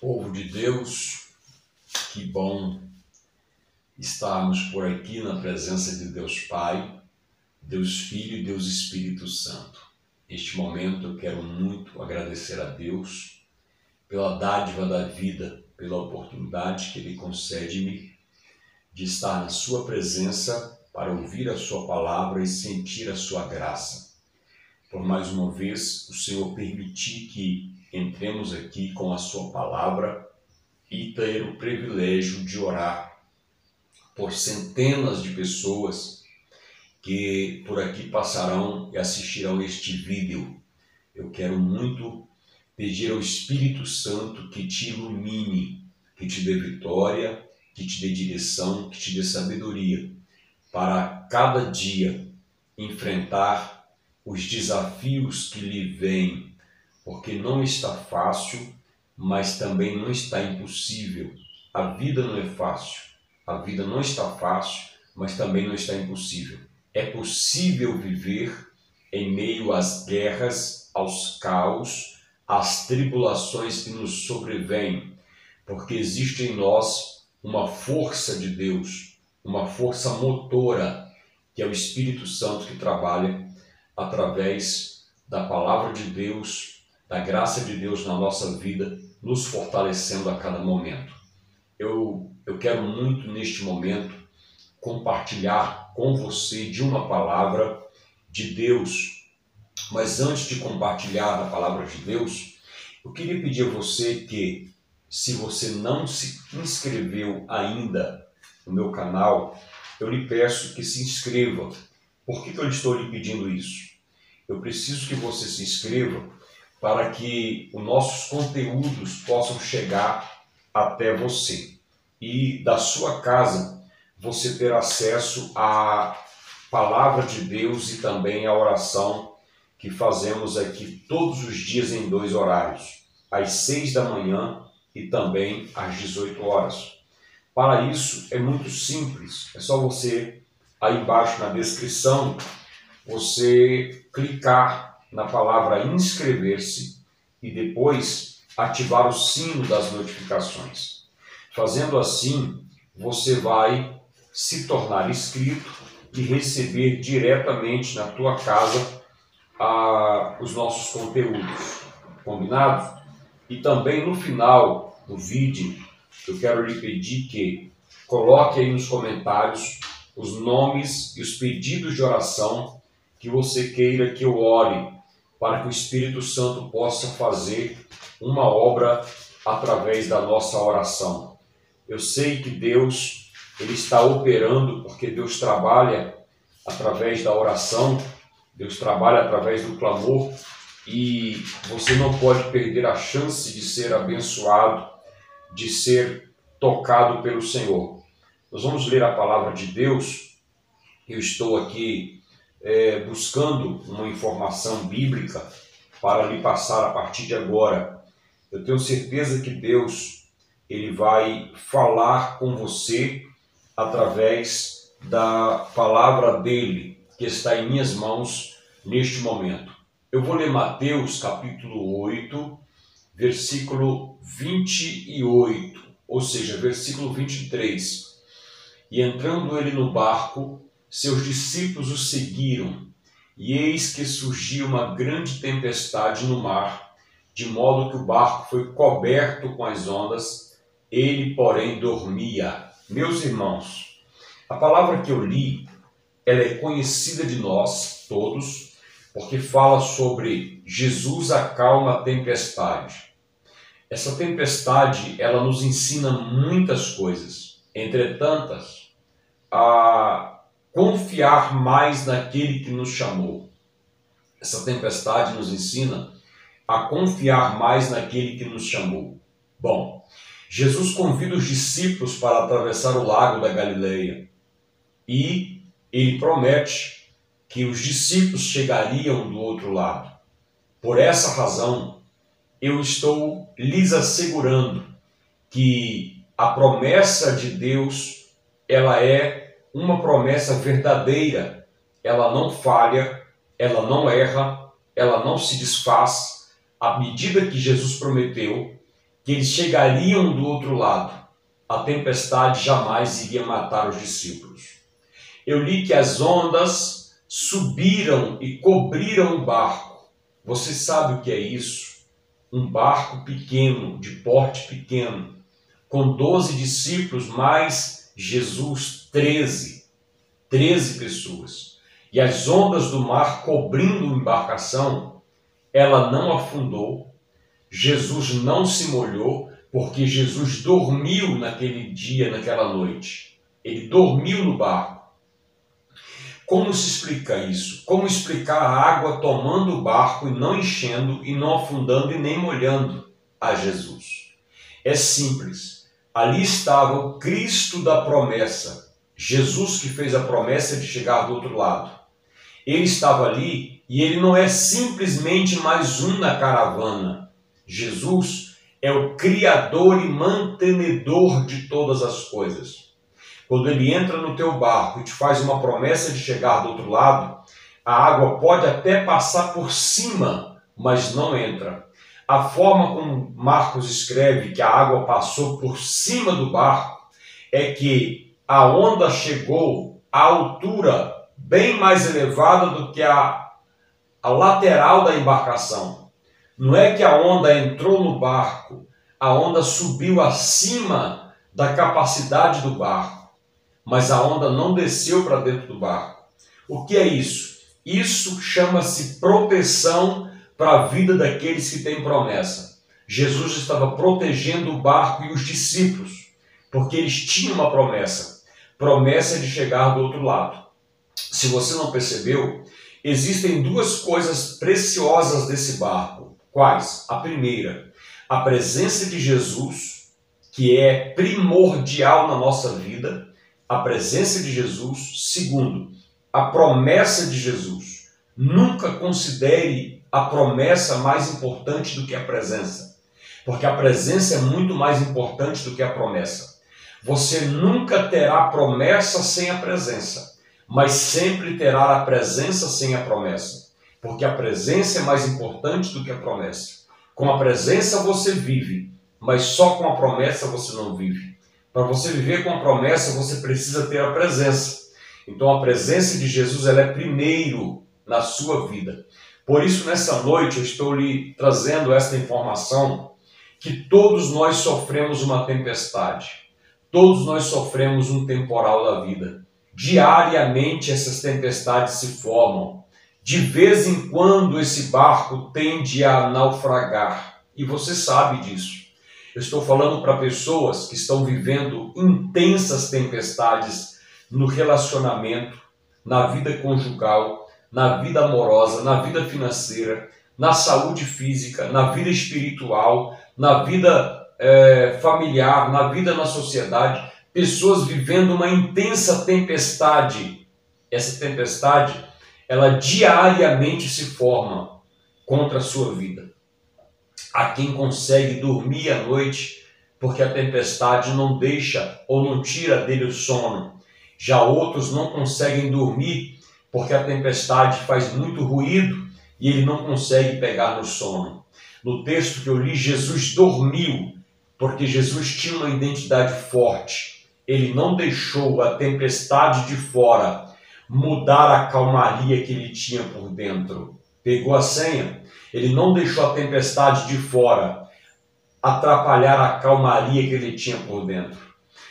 Povo de Deus, que bom estarmos por aqui na presença de Deus Pai, Deus Filho e Deus Espírito Santo. Neste momento eu quero muito agradecer a Deus pela dádiva da vida, pela oportunidade que Ele concede-me de estar na sua presença para ouvir a sua palavra e sentir a sua graça. Por mais uma vez, o Senhor permitir que entremos aqui com a sua palavra e ter o privilégio de orar por centenas de pessoas que por aqui passarão e assistirão este vídeo. Eu quero muito pedir ao Espírito Santo que te ilumine, que te dê vitória, que te dê direção, que te dê sabedoria para cada dia enfrentar os desafios que lhe vêm, porque não está fácil, mas também não está impossível. A vida não é fácil, a vida não está fácil, mas também não está impossível. É possível viver em meio às guerras, aos caos, às tribulações que nos sobrevêm, porque existe em nós uma força de Deus, uma força motora, que é o Espírito Santo que trabalha através da palavra de Deus, da graça de Deus na nossa vida, nos fortalecendo a cada momento. Eu quero muito neste momento compartilhar com você de uma palavra de Deus, mas antes de compartilhar a palavra de Deus, eu queria pedir a você que, se você não se inscreveu ainda no meu canal, eu lhe peço que se inscreva. Por que eu estou lhe pedindo isso? Eu preciso que você se inscreva para que os nossos conteúdos possam chegar até você. E da sua casa você ter acesso à palavra de Deus e também à oração que fazemos aqui todos os dias em 2 horários, às 6 da manhã e também às 18 horas. Para isso é muito simples, é só você, aí embaixo na descrição, você clicar na palavra inscrever-se e depois ativar o sino das notificações. Fazendo assim, você vai se tornar inscrito e receber diretamente na tua casa os nossos conteúdos, combinado? E também no final do vídeo, eu quero lhe pedir que coloque aí nos comentários os nomes e os pedidos de oração que você queira que eu ore, para que o Espírito Santo possa fazer uma obra através da nossa oração. Eu sei que Deus, Ele está operando, porque Deus trabalha através da oração, Deus trabalha através do clamor, e você não pode perder a chance de ser abençoado, de ser tocado pelo Senhor. Nós vamos ler a palavra de Deus. Eu estou aqui buscando uma informação bíblica para lhe passar a partir de agora. Eu tenho certeza que Deus, Ele vai falar com você através da palavra dEle, que está em minhas mãos neste momento. Eu vou ler Mateus capítulo 8, versículo 28, ou seja, versículo 23. E entrando ele no barco, seus discípulos o seguiram, e eis que surgiu uma grande tempestade no mar, de modo que o barco foi coberto com as ondas, ele, porém, dormia. Meus irmãos, a palavra que eu li, ela é conhecida de nós todos, porque fala sobre Jesus acalma a tempestade. Essa tempestade, ela nos ensina muitas coisas, entretantas, a confiar mais naquele que nos chamou. Essa tempestade nos ensina a confiar mais naquele que nos chamou. Bom, Jesus convida os discípulos para atravessar o lago da Galileia e ele promete que os discípulos chegariam do outro lado. Por essa razão, eu estou lhes assegurando que a promessa de Deus, ela é uma promessa verdadeira. Ela não falha, ela não erra, ela não se desfaz. À medida que Jesus prometeu, que eles chegariam do outro lado, a tempestade jamais iria matar os discípulos. Eu li que as ondas subiram e cobriram o barco. Você sabe o que é isso? Um barco pequeno, de porte pequeno, com 12 discípulos, mais Jesus, 13 pessoas. E as ondas do mar cobrindo a embarcação, ela não afundou, Jesus não se molhou, porque Jesus dormiu naquele dia, naquela noite. Ele dormiu no barco. Como se explica isso? Como explicar a água tomando o barco e não enchendo, e não afundando e nem molhando a Jesus? É simples. Ali estava o Cristo da promessa. Jesus que fez a promessa de chegar do outro lado. Ele estava ali e ele não é simplesmente mais um na caravana. Jesus é o Criador e mantenedor de todas as coisas. Quando ele entra no teu barco e te faz uma promessa de chegar do outro lado, a água pode até passar por cima, mas não entra. A forma como Marcos escreve que a água passou por cima do barco é que a onda chegou à altura bem mais elevada do que a lateral da embarcação. Não é que a onda entrou no barco, a onda subiu acima da capacidade do barco, mas a onda não desceu para dentro do barco. O que é isso? Isso chama-se proteção para a vida daqueles que têm promessa. Jesus estava protegendo o barco e os discípulos, porque eles tinham uma promessa de chegar do outro lado. Se você não percebeu, existem duas coisas preciosas desse barco. Quais? A primeira, a presença de Jesus, que é primordial na nossa vida, a presença de Jesus. Segundo, a promessa de Jesus. Nunca considere a promessa mais importante do que a presença, porque a presença é muito mais importante do que a promessa. Você nunca terá promessa sem a presença, mas sempre terá a presença sem a promessa, porque a presença é mais importante do que a promessa. Com a presença você vive, mas só com a promessa você não vive. Para você viver com a promessa, você precisa ter a presença. Então a presença de Jesus ela é primeiro na sua vida. Por isso, nessa noite, eu estou lhe trazendo esta informação, que todos nós sofremos uma tempestade. Todos nós sofremos um temporal da vida. Diariamente essas tempestades se formam. De vez em quando esse barco tende a naufragar. E você sabe disso. Eu estou falando para pessoas que estão vivendo intensas tempestades no relacionamento, na vida conjugal, na vida amorosa, na vida financeira, na saúde física, na vida espiritual, na vida familiar, na vida na sociedade. Pessoas vivendo uma intensa tempestade. Essa tempestade, ela diariamente se forma contra a sua vida. Há quem consegue dormir à noite porque a tempestade não deixa ou não tira dele o sono. Já outros não conseguem dormir porque a tempestade faz muito ruído e ele não consegue pegar no sono. No texto que eu li, Jesus dormiu porque Jesus tinha uma identidade forte. Ele não deixou a tempestade de fora mudar a calmaria que ele tinha por dentro. Pegou a senha? Ele não deixou a tempestade de fora atrapalhar a calmaria que ele tinha por dentro.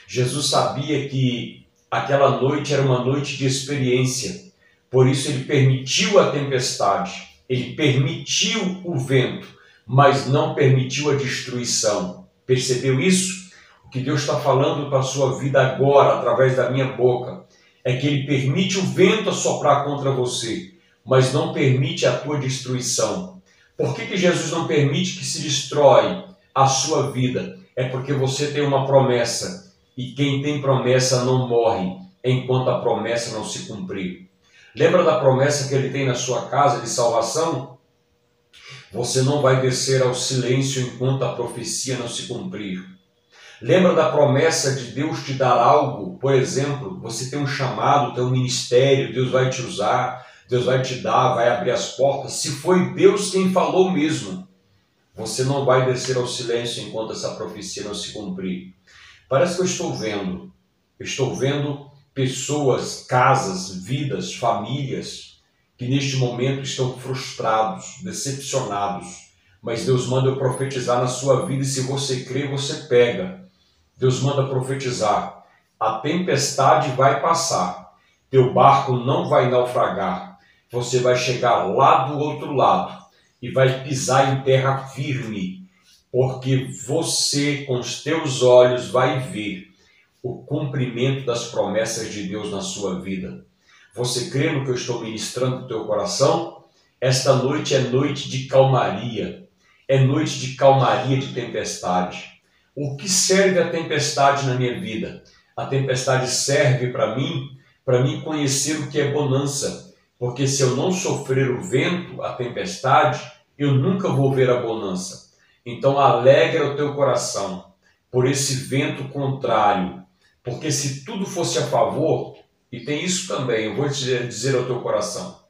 Jesus sabia que aquela noite era uma noite de experiência. Por isso ele permitiu a tempestade, ele permitiu o vento, mas não permitiu a destruição. Percebeu isso? O que Deus está falando para a sua vida agora, através da minha boca, é que ele permite o vento assoprar contra você, mas não permite a tua destruição. Por que Jesus não permite que se destrói a sua vida? É porque você tem uma promessa, e quem tem promessa não morre enquanto a promessa não se cumprir. Lembra da promessa que ele tem na sua casa de salvação? Você não vai descer ao silêncio enquanto a profecia não se cumprir. Lembra da promessa de Deus te dar algo? Por exemplo, você tem um chamado, tem um ministério, Deus vai te usar, Deus vai te dar, vai abrir as portas. Se foi Deus quem falou mesmo, Você não vai descer ao silêncio enquanto essa profecia não se cumprir. Parece que eu estou vendo pessoas, casas, vidas, famílias que neste momento estão frustrados, decepcionados. Mas Deus manda eu profetizar na sua vida e se você crê, você pega. Deus manda profetizar. A tempestade vai passar. Teu barco não vai naufragar. Você vai chegar lá do outro lado e vai pisar em terra firme, porque você, com os teus olhos, vai ver o cumprimento das promessas de Deus na sua vida. Você crê no que eu estou ministrando no teu coração? Esta noite é noite de calmaria. É noite de calmaria, de tempestade. O que serve a tempestade na minha vida? A tempestade serve para mim conhecer o que é bonança. Porque se eu não sofrer o vento, a tempestade, eu nunca vou ver a bonança. Então alegra o teu coração por esse vento contrário. Porque se tudo fosse a favor, e tem isso também, eu vou te dizer ao teu coração.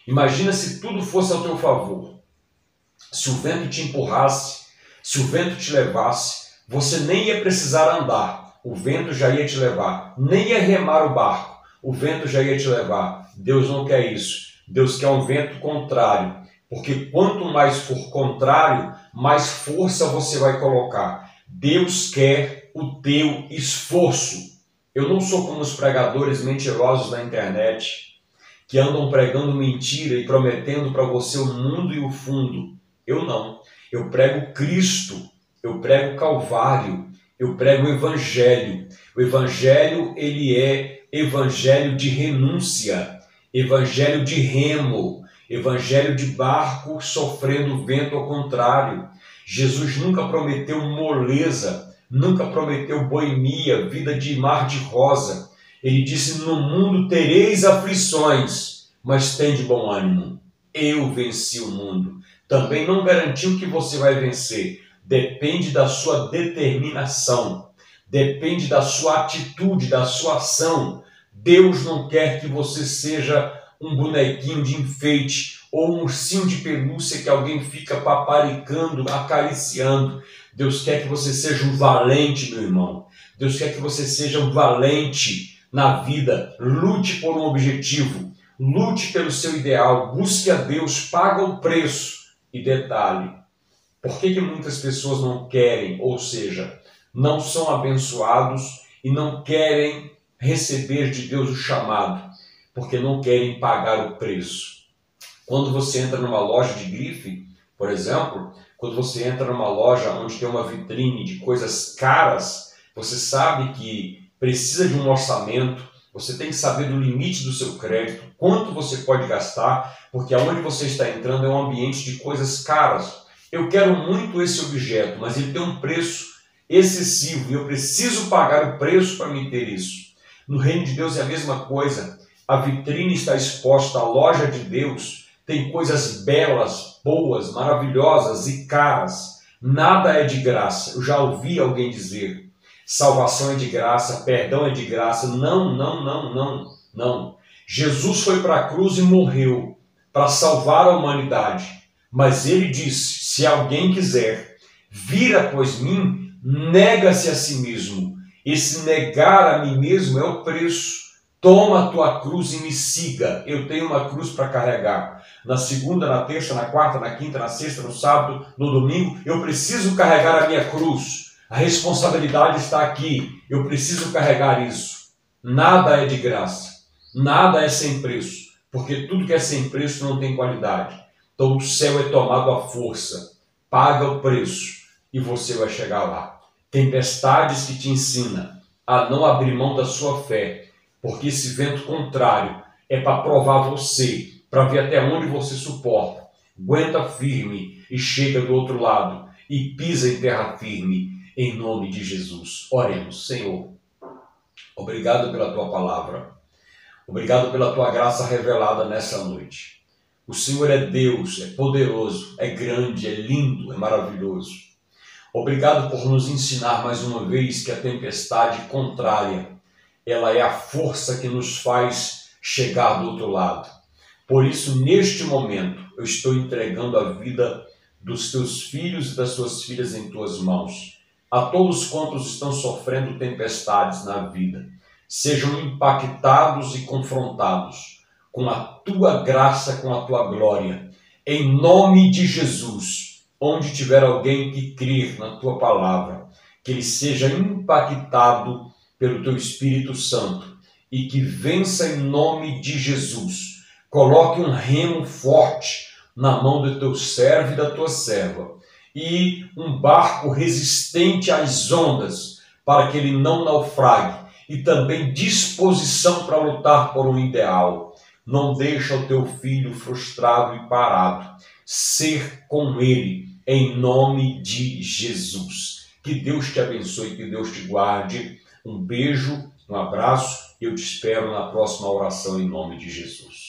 Imagina se tudo fosse ao teu favor. Se o vento te empurrasse, se o vento te levasse, você nem ia precisar andar, o vento já ia te levar. Nem ia remar o barco, o vento já ia te levar. Deus não quer isso. Deus quer um vento contrário, porque quanto mais for contrário, mais força você vai colocar. Deus quer o teu esforço. Eu não sou como os pregadores mentirosos da internet, que andam pregando mentira e prometendo para você o mundo e o fundo. Eu não. Eu prego Cristo, eu prego Calvário, eu prego o Evangelho. O Evangelho, ele é evangelho de renúncia, evangelho de remo, evangelho de barco sofrendo vento ao contrário. Jesus nunca prometeu moleza, nunca prometeu boemia, vida de mar de rosa. Ele disse, no mundo tereis aflições, mas tende bom ânimo. Eu venci o mundo. Também não garantiu que você vai vencer. Depende da sua determinação. Depende da sua atitude, da sua ação. Deus não quer que você seja um bonequinho de enfeite ou um ursinho de pelúcia que alguém fica paparicando, acariciando. Deus quer que você seja um valente, meu irmão. Deus quer que você seja um valente na vida. Lute por um objetivo. Lute pelo seu ideal. Busque a Deus. Paga o preço. E detalhe, por que muitas pessoas não querem, ou seja, não são abençoados e não querem receber de Deus o chamado? Porque não querem pagar o preço. Quando você entra numa loja de grife, por exemplo, quando você entra numa loja onde tem uma vitrine de coisas caras, você sabe que precisa de um orçamento, você tem que saber do limite do seu crédito, quanto você pode gastar, porque aonde você está entrando é um ambiente de coisas caras. Eu quero muito esse objeto, mas ele tem um preço excessivo e eu preciso pagar o preço para me ter isso. No reino de Deus é a mesma coisa. A vitrine está exposta, a loja de Deus tem coisas belas, boas, maravilhosas e caras. Nada é de graça. Eu já ouvi alguém dizer, salvação é de graça, perdão é de graça. Não, não, não, não, não. Jesus foi para a cruz e morreu para salvar a humanidade. Mas ele disse, se alguém quiser vir após mim, nega-se a si mesmo. Esse negar a mim mesmo é o preço. Toma a tua cruz e me siga. Eu tenho uma cruz para carregar. Na segunda, na terça, na quarta, na quinta, na sexta, no sábado, no domingo, eu preciso carregar a minha cruz. A responsabilidade está aqui. Eu preciso carregar isso. Nada é de graça. Nada é sem preço. Porque tudo que é sem preço não tem qualidade. Então o céu é tomado à força. Paga o preço e você vai chegar lá. Tempestades que te ensinam a não abrir mão da sua fé. Porque esse vento contrário é para provar você, para ver até onde você suporta. Aguenta firme e chega do outro lado e pisa em terra firme, em nome de Jesus. Oremos, Senhor. Obrigado pela tua palavra. Obrigado pela tua graça revelada nessa noite. O Senhor é Deus, é poderoso, é grande, é lindo, é maravilhoso. Obrigado por nos ensinar mais uma vez que a tempestade contrária, ela é a força que nos faz chegar do outro lado. Por isso, neste momento, eu estou entregando a vida dos teus filhos e das tuas filhas em tuas mãos. A todos quantos estão sofrendo tempestades na vida, sejam impactados e confrontados com a tua graça, com a tua glória, em nome de Jesus. Onde tiver alguém que crer na tua palavra, que ele seja impactado pelo teu Espírito Santo e que vença em nome de Jesus. Coloque um remo forte na mão do teu servo e da tua serva e um barco resistente às ondas para que ele não naufrague e também disposição para lutar por um ideal. Não deixa o teu filho frustrado e parado. Ser com ele em nome de Jesus. Que Deus te abençoe, que Deus te guarde. Um beijo, um abraço e eu te espero na próxima oração em nome de Jesus.